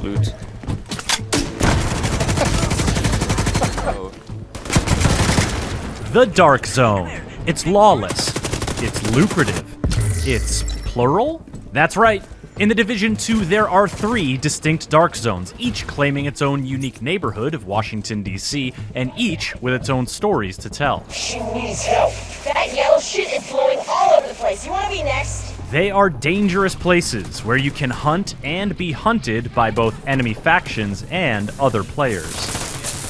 loot. Oh. The Dark Zone. It's lawless. It's lucrative. It's plural? That's right. In the Division 2, there are 3 distinct Dark Zones, each claiming its own unique neighborhood of Washington, D.C., and each with its own stories to tell. She needs help. That yellow shit is blowing all over the place. You wanna be next? They are dangerous places where you can hunt and be hunted by both enemy factions and other players.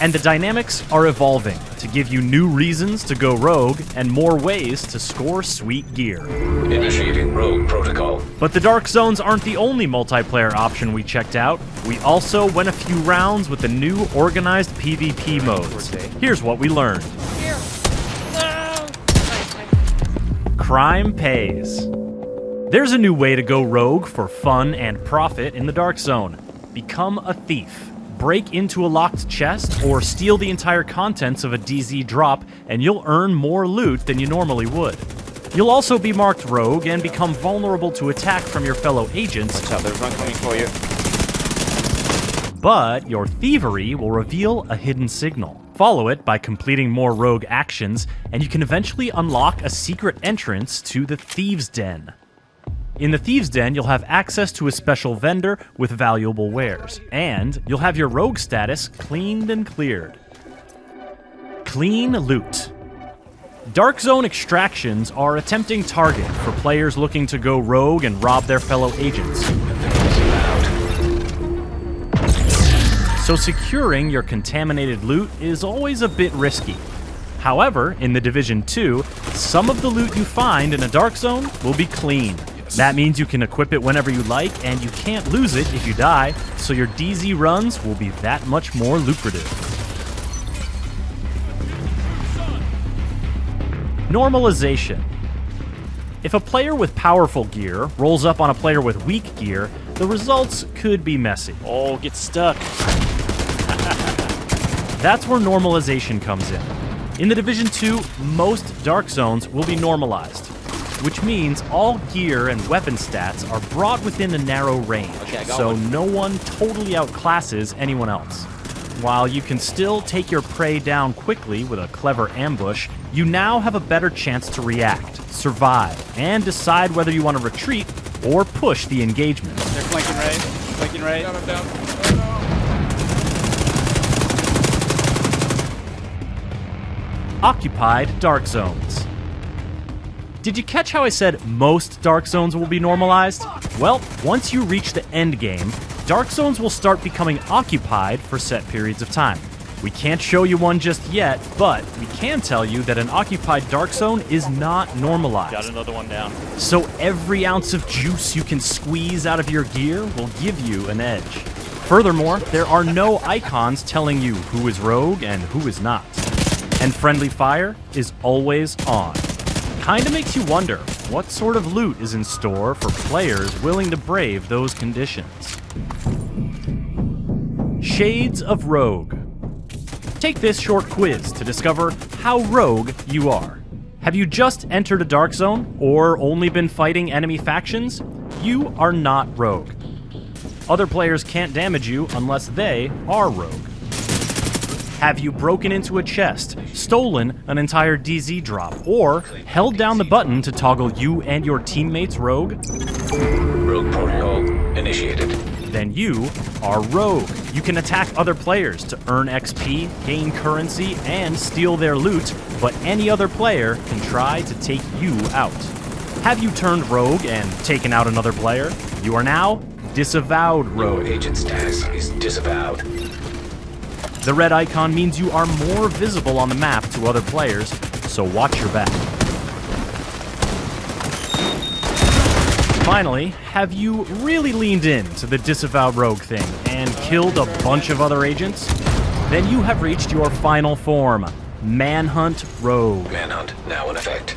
And the dynamics are evolving to give you new reasons to go rogue and more ways to score sweet gear. Initiating rogue protocol. But the Dark Zones aren't the only multiplayer option we checked out. We also went a few rounds with the new organized PvP modes. Here's what we learned. Crime pays. There's a new way to go rogue for fun and profit in the Dark Zone. Become a thief. Break into a locked chest or steal the entire contents of a DZ drop, and you'll earn more loot than you normally would. You'll also be marked rogue and become vulnerable to attack from your fellow agents. Watch out, there's one coming for you. But your thievery will reveal a hidden signal. Follow it by completing more rogue actions, and you can eventually unlock a secret entrance to the Thieves' Den. In the Thieves' Den, you'll have access to a special vendor with valuable wares, and you'll have your rogue status cleaned and cleared. Clean loot. Dark Zone extractions are a tempting target for players looking to go rogue and rob their fellow agents. So securing your contaminated loot is always a bit risky. However, in the Division 2, some of the loot you find in a Dark Zone will be clean. That means you can equip it whenever you like, and you can't lose it if you die, so your DZ runs will be that much more lucrative. Normalization. If a player with powerful gear rolls up on a player with weak gear, the results could be messy. Oh, get stuck. That's where normalization comes in. In the Division 2, most Dark Zones will be normalized, which means all gear and weapon stats are brought within a narrow range, so no one totally outclasses anyone else. While you can still take your prey down quickly with a clever ambush, you now have a better chance to react, survive, and decide whether you want to retreat or push the engagement. They're flanking right. Flanking right. Down, I'm down. Occupied Dark Zones. Did you catch how I said most Dark Zones will be normalized? Well, once you reach the end game, Dark Zones will start becoming occupied for set periods of time. We can't show you one just yet, but we can tell you that an occupied Dark Zone is not normalized. Got another one down. So every ounce of juice you can squeeze out of your gear will give you an edge. Furthermore, there are no icons telling you who is rogue and who is not. And friendly fire is always on. Kinda makes you wonder what sort of loot is in store for players willing to brave those conditions. Shades of Rogue. Take this short quiz to discover how rogue you are. Have you just entered a Dark Zone or only been fighting enemy factions? You are not rogue. Other players can't damage you unless they are rogue. Have you broken into a chest, stolen an entire DZ drop, or held down the button to toggle you and your teammates rogue? Rogue protocol initiated. Then you are rogue. You can attack other players to earn XP, gain currency, and steal their loot, but any other player can try to take you out. Have you turned rogue and taken out another player? You are now disavowed rogue. Your agent status is disavowed. The red icon means you are more visible on the map to other players, so watch your back. Finally, have you really leaned in to the disavowed rogue thing and killed a bunch of other agents? Then you have reached your final form, Manhunt Rogue. Manhunt now in effect.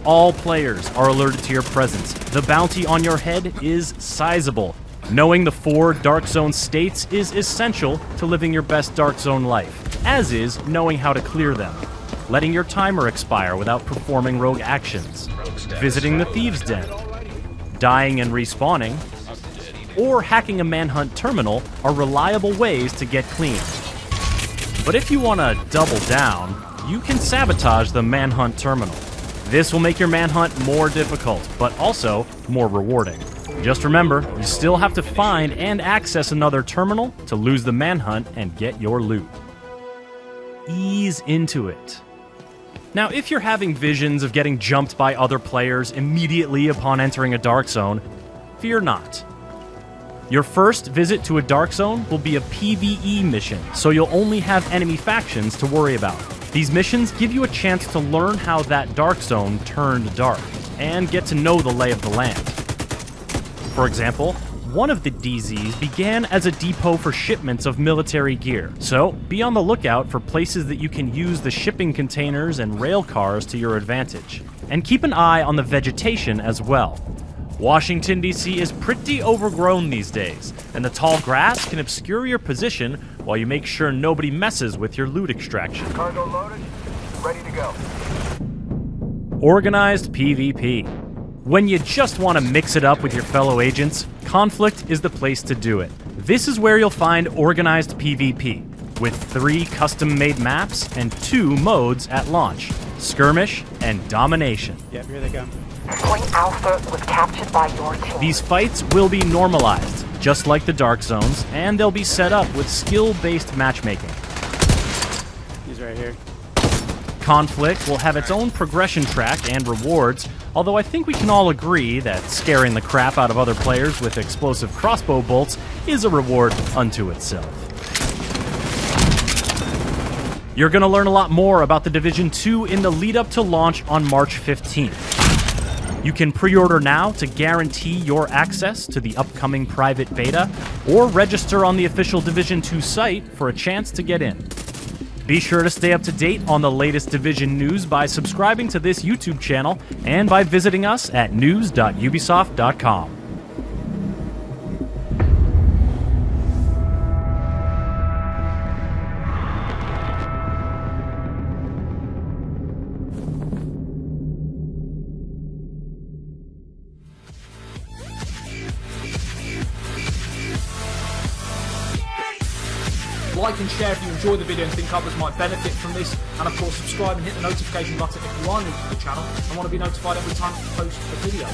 All players are alerted to your presence. The bounty on your head is sizable. Knowing the 4 Dark Zone states is essential to living your best Dark Zone life, as is knowing how to clear them. Letting your timer expire without performing rogue actions. Visiting the Thieves' Den. Dying and respawning. or hacking a manhunt terminal are reliable ways to get clean. But if you want to double down, you can sabotage the manhunt terminal. This will make your manhunt more difficult, but also more rewarding. Just remember, you still have to find and access another terminal to lose the manhunt and get your loot. Ease into it. Now, if you're having visions of getting jumped by other players immediately upon entering a dark zone, fear not. Your first visit to a dark zone will be a PvE mission, so you'll only have enemy factions to worry about. These missions give you a chance to learn how that dark zone turned dark, and get to know the lay of the land. For example, one of the DZs began as a depot for shipments of military gear, so be on the lookout for places that you can use the shipping containers and rail cars to your advantage. And keep an eye on the vegetation as well. Washington, D.C. is pretty overgrown these days, and the tall grass can obscure your position while you make sure nobody messes with your loot extraction. Cargo loaded, ready to go. Organized PvP. When you just want to mix it up with your fellow agents, Conflict is the place to do it. This is where you'll find organized PvP, with 3 custom-made maps and 2 modes at launch: Skirmish and Domination. Yep, here they come. Point Alpha was captured by your team. These fights will be normalized, just like the Dark Zones, and they'll be set up with skill-based matchmaking. He's right here. Conflict will have its own progression track and rewards, although I think we can all agree that scaring the crap out of other players with explosive crossbow bolts is a reward unto itself. You're going to learn a lot more about the Division 2 in the lead-up to launch on March 15th. You can pre-order now to guarantee your access to the upcoming private beta, or register on the official Division 2 site for a chance to get in. Be sure to stay up to date on the latest Division news by subscribing to this YouTube channel and by visiting us at news.ubisoft.com. Like and share if you enjoy the video and think others might benefit from this, and of course subscribe and hit the notification button if you are new to the channel and want to be notified every time I post a video.